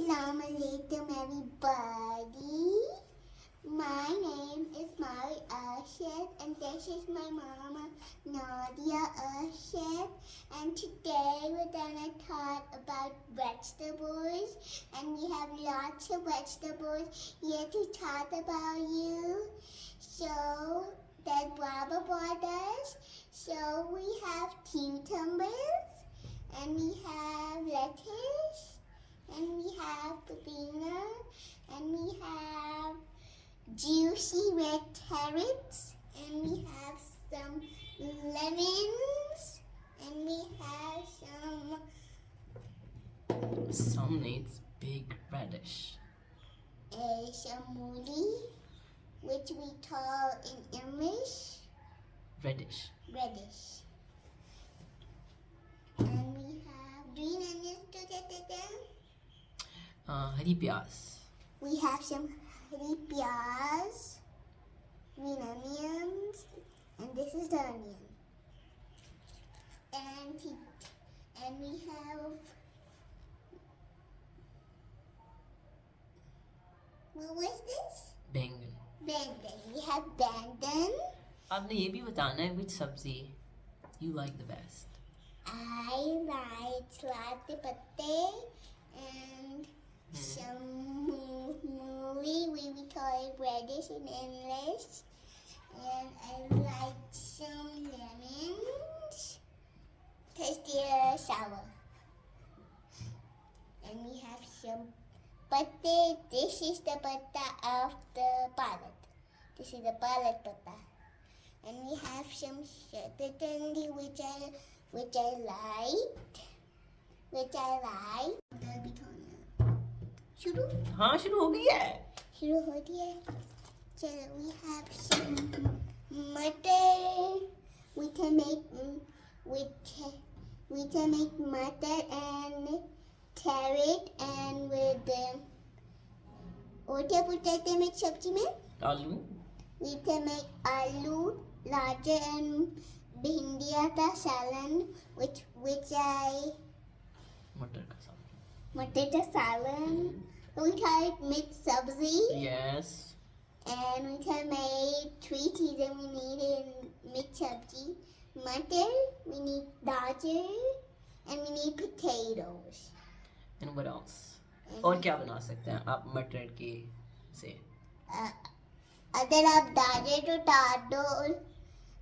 Assalamu alaikum everybody. My name is Mari Arshad and this is my mama Nadia Arshad, and today we're gonna talk about vegetables, and we have lots of vegetables here to talk about you. So that Baba bought us. So we have cucumbers, and we have lettuce, and we have pepino, and we have juicy red carrots, and we have some lemons, and we have Some needs big radish. some mooli, which we call in English Radish. radish. And we have green onions to get it down. Hari pyaz. We have some hari pyaz, green onions, and this is the onion. And we have, what was this? Bangan. Bandan. We have bandan. आपने ये भी बताना है which sabzi you like the best. I like salad patte and some mooli, we call it radish in English. And I like some lemons, because they're sour. And we have some patte. This is the patta of the palette. This is the palette patta. And we have some certainty which I like. दाल भी खाना शुरू हाँ शुरू हो गई है. शुरू हो गया. So we have some mutton. We can make mutton and carrot and with और क्या बोलते हैं सब्जी में? आलू. We can make aloo, larger, and bhindiya ka salan, which I मटर का सालन. मटर का salan. We call it mixed sabzi. Yes. And we can make 3 cheeses we need in mixed sabzi. Mutton, we need gajar, and we need potatoes. And what else? और क्या बना सकते हैं आप मटर के से? अगर आप गाजर तो डाल दो,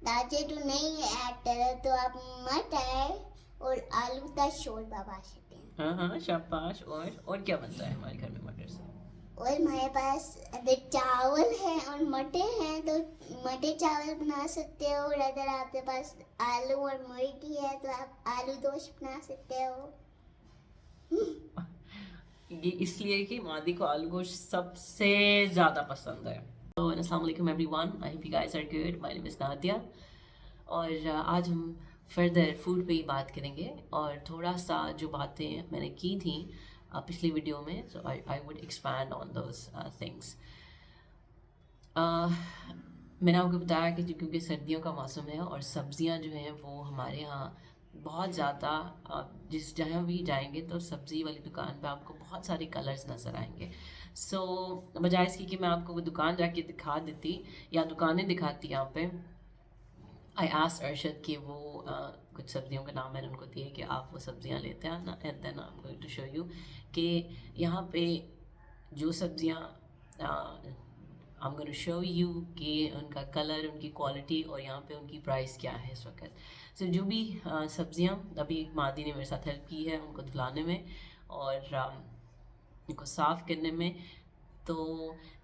गाजर तो नहीं ऐड करो तो आप मटर और आलू का शोरबा बना सकते हैं. हाँ शाबाश. और क्या बनता है हमारे घर में मटर से? और हमारे पास अगर चावल है और मटर है तो मटर चावल बना सकते हो, और अगर आपके पास आलू और मुर्गी है तो आप आलू दोश बना सकते हो. ये इसलिए कि मादी को आलू गोश्त सबसे ज़्यादा पसंद है. तो अस्सलाम वालेकुम everyone. I hope you guys are good. My name is Nadia. और आज हम फर्दर फूड पे ही बात करेंगे, और थोड़ा सा जो बातें मैंने की थी पिछली वीडियो में, so I would expand on those things. मैंने आपको बताया कि क्योंकि सर्दियों का मौसम है और सब्ज़ियां जो हैं वो हमारे यहाँ बहुत ज़्यादा, जिस जहाँ भी जाएंगे तो सब्ज़ी वाली दुकान पे आपको बहुत सारे कलर्स नज़र आएंगे. सो बजाय इसकी कि मैं आपको वो दुकान जाके दिखा देती या दुकानें दिखाती यहाँ पे, आई आस्क्ड अरशद कि वो कुछ सब्जियों के नाम मैंने उनको दिए कि आप वो सब्जियाँ लेते हैं ना, and then I am going to show you कि यहाँ पे जो सब्जियाँ I am going to show you कि उनका कलर, उनकी क्वालिटी और यहाँ पे उनकी प्राइस क्या है इस वक्त. सो जो भी सब्जियाँ अभी मादी ने मेरे साथ हेल्प की है उनको धुलाने में और उनको साफ़ करने में. तो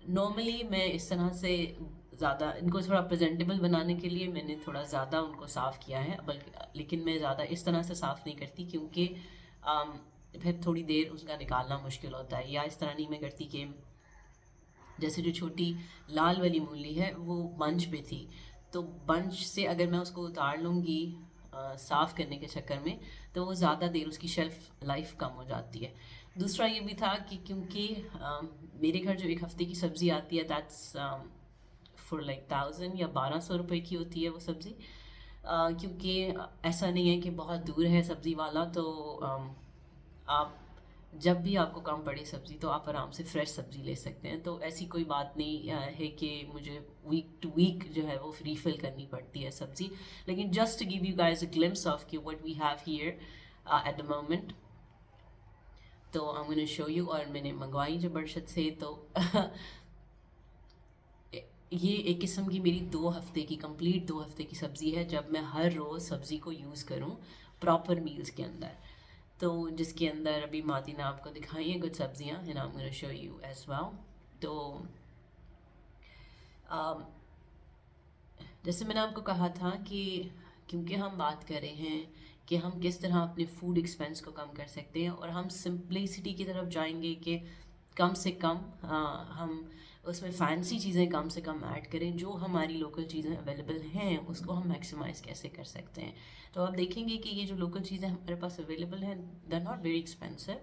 नॉर्मली मैं इस तरह से ज़्यादा इनको थोड़ा प्रेजेंटेबल बनाने के लिए मैंने थोड़ा ज़्यादा उनको साफ़ किया है, बल्कि लेकिन मैं ज़्यादा इस तरह से साफ़ नहीं करती क्योंकि फिर थोड़ी देर उसका निकालना मुश्किल होता है. या इस तरह नहीं मैं करती कि जैसे जो छोटी लाल वाली मूली है वो बंच पे थी, तो बंच से अगर मैं उसको उतार लूँगी साफ़ करने के चक्कर में तो वो ज़्यादा देर उसकी शेल्फ़ लाइफ कम हो जाती है. दूसरा ये भी था कि क्योंकि मेरे घर जो एक हफ़्ते की सब्ज़ी आती है दैट्स फॉर लाइक 1000 या 1200 रुपये की होती है वो सब्ज़ी, क्योंकि ऐसा नहीं है कि बहुत दूर है सब्ज़ी वाला, तो आप जब भी आपको कम पड़े सब्ज़ी तो आप आराम से फ्रेश सब्ज़ी ले सकते हैं। तो ऐसी कोई बात नहीं है कि मुझे वीक टू वीक जो है वो रीफ़िल करनी पड़ती है सब्ज़ी। लेकिन just to give you guys a glimpse of कि what we have here at the moment. तो I am gonna show you. और मैंने मंगवाई जब बरशत से, तो ये एक किस्म की मेरी 2 हफ़्ते की कंप्लीट 2 हफ़्ते की सब्ज़ी है, जब मैं हर रोज़ सब्ज़ी को यूज़ करूँ प्रॉपर मील्स के अंदर। तो जिसके अंदर अभी मादी ने आपको दिखाई है कुछ सब्जियां, and I am gonna show you as well. तो um, जैसे मैंने आपको कहा था कि क्योंकि हम बात कर रहे हैं कि हम किस तरह अपने फूड एक्सपेंस को कम कर सकते हैं, और हम सिंप्लिसिटी की तरफ जाएंगे कि कम से कम हम उसमें फैंसी चीज़ें कम से कम ऐड करें, जो हमारी लोकल चीज़ें अवेलेबल हैं उसको हम मैक्सिमाइज़ कैसे कर सकते हैं। तो आप देखेंगे कि ये जो लोकल चीज़ें हमारे पास अवेलेबल हैं they are not very expensive.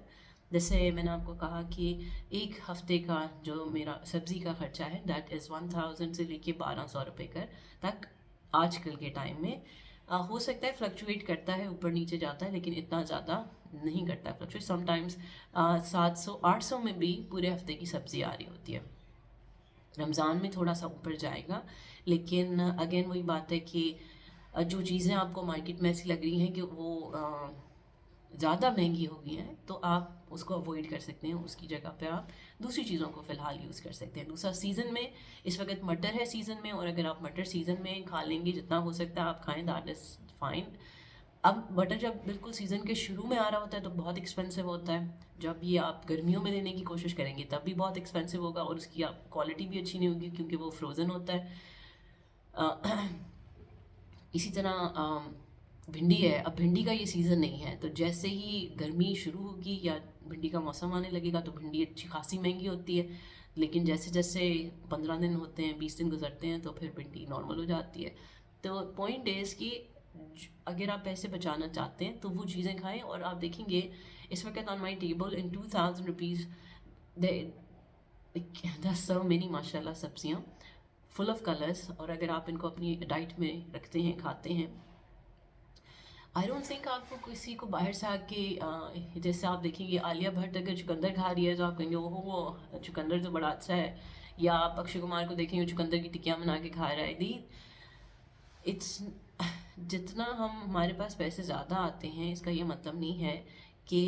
जैसे मैंने आपको कहा कि एक हफ़्ते का जो मेरा सब्ज़ी का ख़र्चा है दैट इज़ 1000 से लेके 1200 रुपये तक आजकल के टाइम में। हो सकता है फ्लक्चुएट करता है, ऊपर नीचे जाता है, लेकिन इतना ज़्यादा नहीं करता है फ्लक्चुएट। समटाइम्स 700-800 में भी पूरे हफ्ते की सब्ज़ी आ रही होती है। रमज़ान में थोड़ा सा ऊपर जाएगा, लेकिन अगेन वही बात है कि जो चीज़ें आपको मार्केट में ऐसी लग रही हैं कि वो ज़्यादा महंगी हो गई हैं, तो आप उसको अवॉइड कर सकते हैं। उसकी जगह पे आप दूसरी चीज़ों को फ़िलहाल यूज़ कर सकते हैं। दूसरा, सीज़न में इस वक्त मटर है सीज़न में, और अगर आप मटर सीज़न में खा लेंगे, जितना हो सकता है आप खाएं, दैट इज़ फाइन। अब मटर जब बिल्कुल सीज़न के शुरू में आ रहा होता है तो बहुत एक्सपेंसिव होता है। जब ये आप गर्मियों में लेने की कोशिश करेंगे तब भी बहुत एक्सपेंसिव होगा, और उसकी आप क्वालिटी भी अच्छी नहीं होगी क्योंकि वो फ्रोज़न होता है। इसी तरह भिंडी है। अब भिंडी का ये सीज़न नहीं है, तो जैसे ही गर्मी शुरू होगी या भिंडी का मौसम आने लगेगा तो भिंडी अच्छी खासी महंगी होती है। लेकिन जैसे जैसे 15 दिन होते हैं, 20 दिन गुजरते हैं, तो फिर भिंडी नॉर्मल हो जाती है। तो पॉइंट इज़ कि अगर आप पैसे बचाना चाहते हैं तो वो चीज़ें खाएं। और आप देखेंगे इस वक्त on my table in 2000 rupees there so many माशाल्लाह सब्जियाँ फुल ऑफ कलर्स। और अगर आप इनको अपनी डाइट में रखते हैं, खाते हैं, आई डोंट थिंक आपको किसी को बाहर से आके जैसे आप देखेंगे आलिया भट्ट अगर चुकंदर खा रही है तो आप कहेंगे ओहो वो चुकंदर तो बड़ा अच्छा है। या आप अक्षय कुमार को देखेंगे चुकंदर की टिक्कियाँ बना के खा रहा है। दी इट्स जितना हमारे पास पैसे ज़्यादा आते हैं, इसका ये मतलब नहीं है कि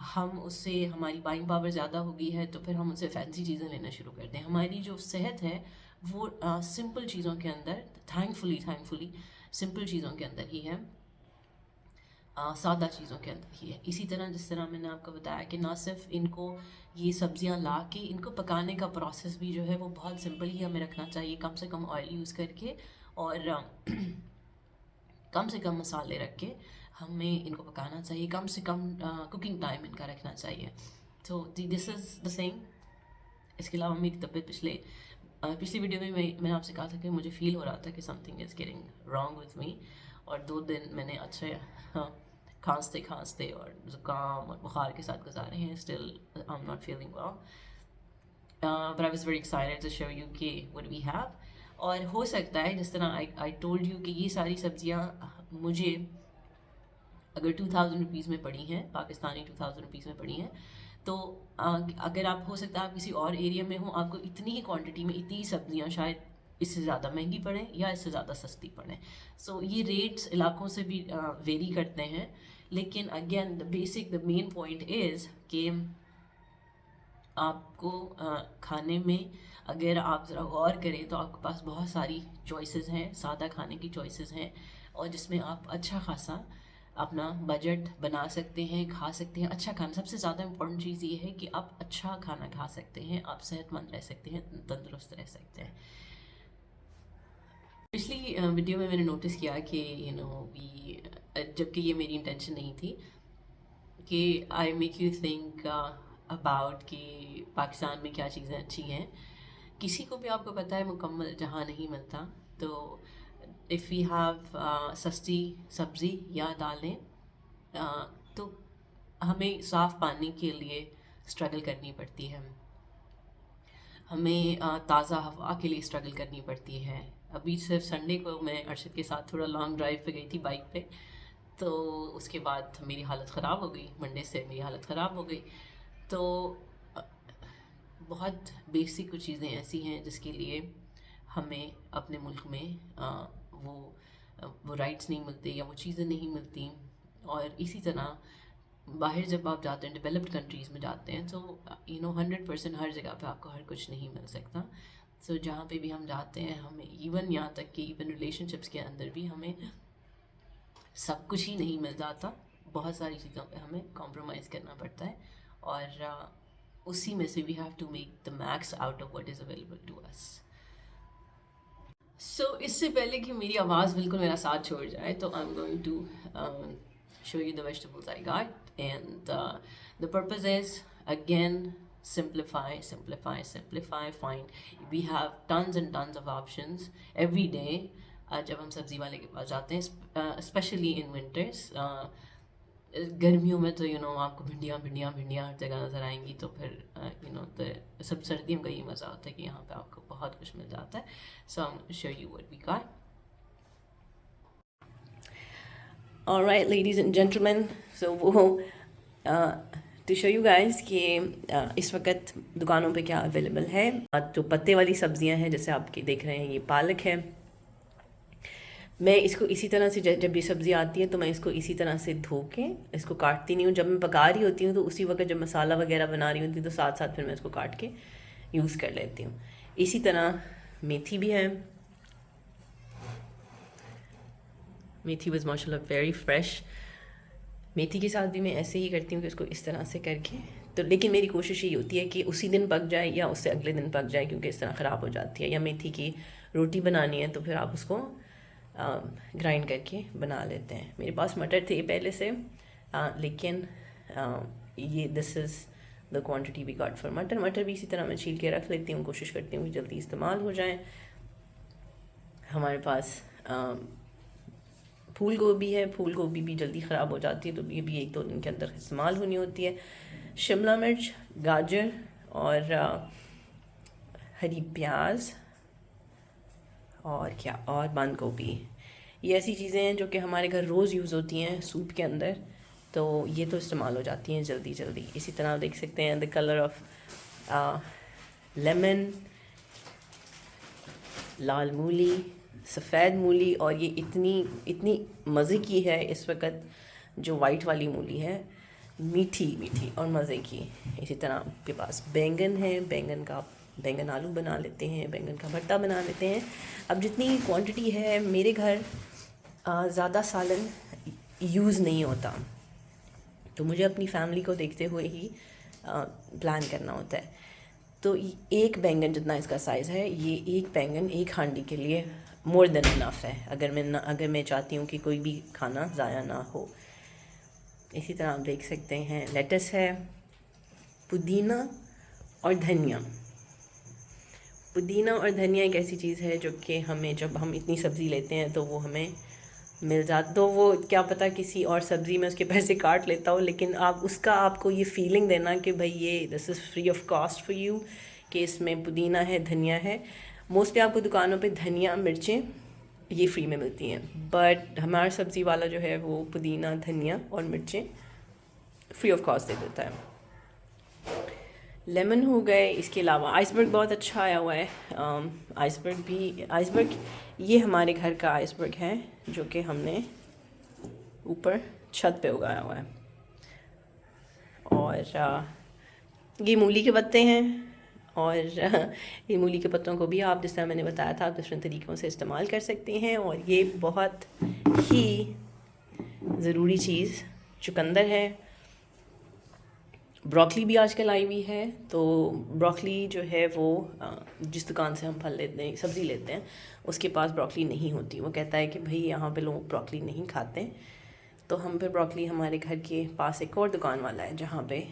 हम उससे हमारी बाइंग पावर ज़्यादा हो गई है तो फिर हम उससे फैंसी चीज़ें लेना शुरू करते हैं। हमारी जो सेहत है वो सिंपल चीज़ों के अंदर, थैंकफुली सिंपल चीज़ों के अंदर ही है, सादा चीज़ों के अंदर ही है। इसी तरह जिस तरह मैंने आपको बताया कि ना सिर्फ इनको ये सब्जियां ला के इनको पकाने का प्रोसेस भी जो है वो बहुत सिंपल ही हमें रखना चाहिए, कम से कम ऑयल यूज़ करके और कम से कम मसाले रख के हमें इनको पकाना चाहिए। कम से कम कुकिंग टाइम इनका रखना चाहिए। तो दिस इज़ द सेम। इसके अलावा मेरी तबीयत पिछली वीडियो में मैंने आपसे कहा था कि मुझे फ़ील हो रहा था कि something is getting wrong with me, और 2 दिन मैंने अच्छे खांसते और ज़ुकाम और बुखार के साथ गुजारे हैं। Still I am not feeling well, but I was very excited to show you कि व्हाट वी हैव। और हो सकता है जिस तरह आई टोल्ड यू कि ये सारी सब्जियां मुझे अगर 2000 रुपीज़ में पड़ी हैं, पाकिस्तानी 2000 रुपीज़ में पड़ी हैं, तो अगर आप हो सकता है आप किसी और एरिया में हो, आपको इतनी ही क्वांटिटी में इतनी ही सब्जियां शायद इससे ज़्यादा महंगी पड़ें या इससे ज़्यादा सस्ती पड़ें। सो ये रेट्स इलाकों से भी वेरी करते हैं, लेकिन again the main point is कि आपको खाने में अगर आप ज़रा गौर करें तो आपके पास बहुत सारी चॉइसेस हैं, सादा खाने की चॉइसेस हैं, और जिसमें आप अच्छा खासा अपना बजट बना सकते हैं, खा सकते हैं अच्छा खाना। सबसे ज़्यादा इम्पोर्टेंट चीज़ ये है कि आप अच्छा खाना खा सकते हैं, आप सेहतमंद रह सकते हैं, तंदुरुस्त रह सकते हैं। पिछली वीडियो में मैंने नोटिस किया कि जबकि ये मेरी इंटेंशन नहीं थी कि I make you think about कि पाकिस्तान में क्या चीज़ें अच्छी हैं। किसी को भी आपको पता है मुकम्मल जहाँ नहीं मिलता। तो इफ़ वी हैव सस्ती सब्ज़ी या दालें, तो हमें साफ़ पानी के लिए स्ट्रगल करनी पड़ती है, हमें ताज़ा हवा के लिए स्ट्रगल करनी पड़ती है। अभी सिर्फ संडे को मैं अरशद के साथ थोड़ा लॉन्ग ड्राइव पे गई थी बाइक पे, तो उसके बाद मेरी हालत ख़राब हो गई, मंडे से मेरी हालत ख़राब हो गई। तो अ, बहुत बेसिक कुछ चीज़ें ऐसी हैं जिसके लिए हमें अपने मुल्क में वो राइट्स नहीं मिलते या वो चीज़ें नहीं मिलती। और इसी तरह बाहर जब आप जाते हैं, डेवलप्ड कंट्रीज़ में जाते हैं, तो 100% हर जगह पे आपको हर कुछ नहीं मिल सकता। सो जहाँ पे भी हम जाते हैं, हमें इवन यहाँ तक कि इवन रिलेशनशिप्स के अंदर भी हमें सब कुछ ही नहीं मिल जाता। बहुत सारी चीज़ों पे हमें कॉम्प्रोमाइज़ करना पड़ता है, और उसी में से we have to make the max out of what is available to us. So इससे पहले कि मेरी आवाज़ बिल्कुल मेरा साथ छोड़ जाए, तो I am going to show you the vegetables I got, and the purpose is again simplify. Find, we have tons and tons of options every day. जब हम सब्ज़ी वाले के पास जाते हैं, स्पेशली इन विंटर्स, गर्मियों में तो आपको भिंडियाँ हर जगह नज़र आएंगी। तो फिर तो सब सर्दियों का ये मज़ा होता है कि यहाँ पे आपको बहुत कुछ मिल जाता है। So I am show you what we got. Alright, ladies and gentlemen, so वो to show you guys कि इस वक्त दुकानों पे क्या अवेलेबल है। जो पत्ते वाली सब्जियां हैं, जैसे आप देख रहे हैं, ये पालक है। मैं इसको इसी तरह से, जब ये सब्ज़ी आती है तो मैं इसको इसी तरह से धो के इसको काटती नहीं हूँ। जब मैं पका रही होती हूँ तो उसी वक्त जब मसाला वगैरह बना रही होती हूँ तो साथ साथ फिर मैं इसको काट के यूज़ कर लेती हूँ। इसी तरह मेथी भी है। मेथी वॉज माशाल्लाह वेरी फ्रेश। मेथी के साथ भी मैं ऐसे ही करती हूँ कि इसको इस तरह से करके, तो लेकिन मेरी कोशिश ये होती है कि उसी दिन पक जाए या उससे अगले दिन पक जाए, क्योंकि इस तरह ख़राब हो जाती है। या मेथी की रोटी बनानी है तो फिर आप उसको ग्राइंड करके बना लेते हैं। मेरे पास मटर थे पहले से, लेकिन ये this is the quantity we got for मटर। मटर भी इसी तरह मैं छील के रख लेती हूँ, कोशिश करती हूँ कि जल्दी इस्तेमाल हो जाए। हमारे पास फूल गोभी है। फूल गोभी भी जल्दी ख़राब हो जाती है, तो ये भी 1-2 दिन के अंदर इस्तेमाल होनी होती है। शिमला मिर्च, गाजर और हरी प्याज और बंद गोभी, ये ऐसी चीज़ें हैं जो कि हमारे घर रोज़ यूज़ होती हैं सूप के अंदर, तो ये तो इस्तेमाल हो जाती हैं जल्दी। इसी तरह आप देख सकते हैं द कलर ऑफ लेमन, लाल मूली, सफ़ेद मूली, और ये इतनी मज़े की है इस वक्त जो वाइट वाली मूली है, मीठी और मज़े की। इसी तरह आपके पास बैंगन है। बैंगन आलू बना लेते हैं, बैंगन का भरता बना लेते हैं। अब जितनी क्वांटिटी है, मेरे घर ज़्यादा सालन यूज़ नहीं होता, तो मुझे अपनी फैमिली को देखते हुए ही प्लान करना होता है। तो एक बैंगन जितना इसका साइज़ है, ये एक बैंगन एक हांडी के लिए मोर देन इनफ है, अगर मैं चाहती हूँ कि कोई भी खाना ज़ाया ना हो। इसी तरह आप देख सकते हैं लेटस है, पुदीना और धनिया। पुदीना और धनिया एक ऐसी चीज़ है जो कि हमें, जब हम इतनी सब्ज़ी लेते हैं तो वो हमें मिल जाता, तो वो क्या पता किसी और सब्ज़ी में उसके पैसे काट लेता हो, लेकिन आपको ये फीलिंग देना कि भाई ये this is free of cost for you, कि इसमें पुदीना है, धनिया है। मोस्टली आपको दुकानों पे धनिया, मिर्चें ये फ्री में मिलती हैं, बट हमारा सब्ज़ी वाला जो है वो पुदीना, धनिया और मिर्चें फ्री ऑफ कॉस्ट दे देता है। लेमन हो गए। इसके अलावा आइसबर्ग बहुत अच्छा आया हुआ है। आइसबर्ग ये हमारे घर का आइसबर्ग है जो कि हमने ऊपर छत पे उगाया हुआ है। और ये मूली के पत्ते हैं, और ये मूली के पत्तों को भी आप, जिस तरह मैंने बताया था, आप डिफरेंट तरीक़ों से इस्तेमाल कर सकते हैं। और ये बहुत ही ज़रूरी चीज़ चुकंदर है। ब्रोकली भी आजकल आई हुई है, तो ब्रोकली जो है वो जिस दुकान से हम फल लेते हैं, सब्ज़ी लेते हैं, उसके पास ब्रोकली नहीं होती। वो कहता है कि भाई यहाँ पे लोग ब्रोकली नहीं खाते, तो हम फिर ब्रोकली, हमारे घर के पास एक और दुकान वाला है जहाँ पे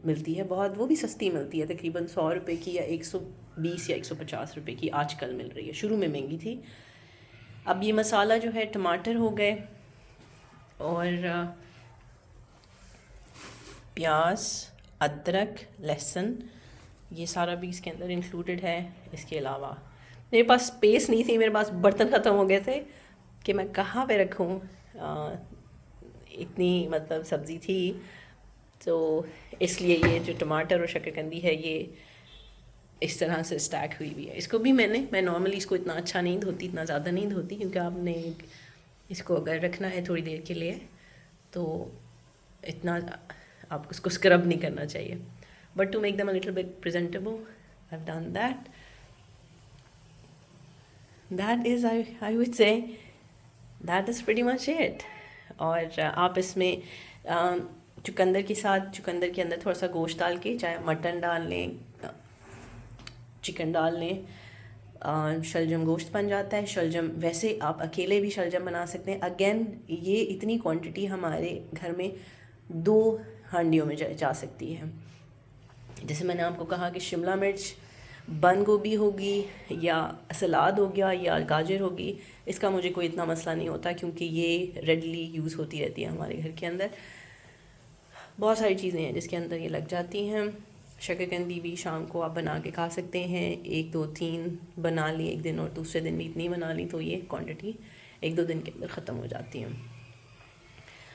मिलती है, बहुत, वो भी सस्ती मिलती है, तकरीबन 100 रुपये की या 120 या 150 रुपये की आजकल मिल रही है। शुरू में महंगी थी। अब ये मसाला जो है, टमाटर हो गए और प्याज, अदरक, लहसुन, ये सारा भी इसके अंदर इंक्लूडेड है। इसके अलावा मेरे पास स्पेस नहीं थी, मेरे पास बर्तन ख़त्म हो गए थे कि मैं कहाँ पे रखूँ, इतनी मतलब सब्ज़ी थी, तो इसलिए ये जो टमाटर और शकरकंदी है ये इस तरह से स्टैक हुई हुई है। इसको भी मैं नॉर्मली इसको इतना अच्छा नहीं धोती, इतना ज़्यादा नहीं धोती, क्योंकि आपने इसको अगर रखना है थोड़ी देर के लिए तो इतना आपको उसको स्क्रब नहीं करना चाहिए। But to make them a little bit presentable I have done that. That is I would say that is pretty much it. और आप इसमें चुकंदर के साथ, चुकंदर के अंदर थोड़ा सा गोश्त डाल के, चाहे मटन डाल लें, चिकन डाल लें, शलजम गोश्त बन जाता है। शलजम वैसे आप अकेले भी शलजम बना सकते हैं। अगेन ये इतनी क्वांटिटी हमारे घर में 2 हांडियों में जा सकती है। जैसे मैंने आपको कहा कि शिमला मिर्च, बंद गोभी होगी या सलाद हो गया या गाजर होगी, इसका मुझे कोई इतना मसला नहीं होता, क्योंकि ये रेडली यूज़ होती रहती है हमारे घर के अंदर। बहुत सारी चीज़ें हैं जिसके अंदर ये लग जाती हैं। शकरकंदी भी शाम को आप बना के खा सकते हैं। 1 2 3 बना ली एक दिन और दूसरे दिन भी इतनी बना ली, तो ये क्वांटिटी 1 2 दिन के अंदर ख़त्म हो जाती है।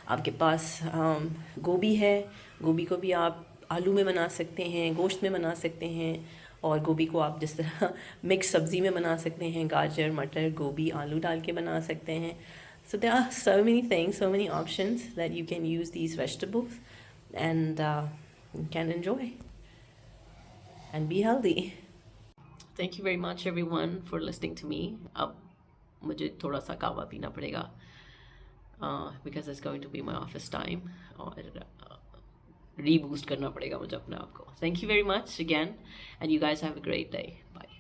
आपके पास गोभी है, गोभी को भी आप आलू में बना सकते हैं, गोश्त में बना सकते हैं, और गोभी को आप जिस तरह मिक्स सब्ज़ी में बना सकते हैं, गाजर मटर गोभी आलू डाल के बना सकते हैं। So there are so many things, so many options that you can use these vegetables and you can enjoy and be healthy. Thank you very much everyone for listening to me. अब मुझे थोड़ा सा कावा पीना पड़ेगा because it's going to be my office time, और reboost करना पड़ेगा मुझे अपने आप को. Thank you very much again and you guys have a great day. Bye.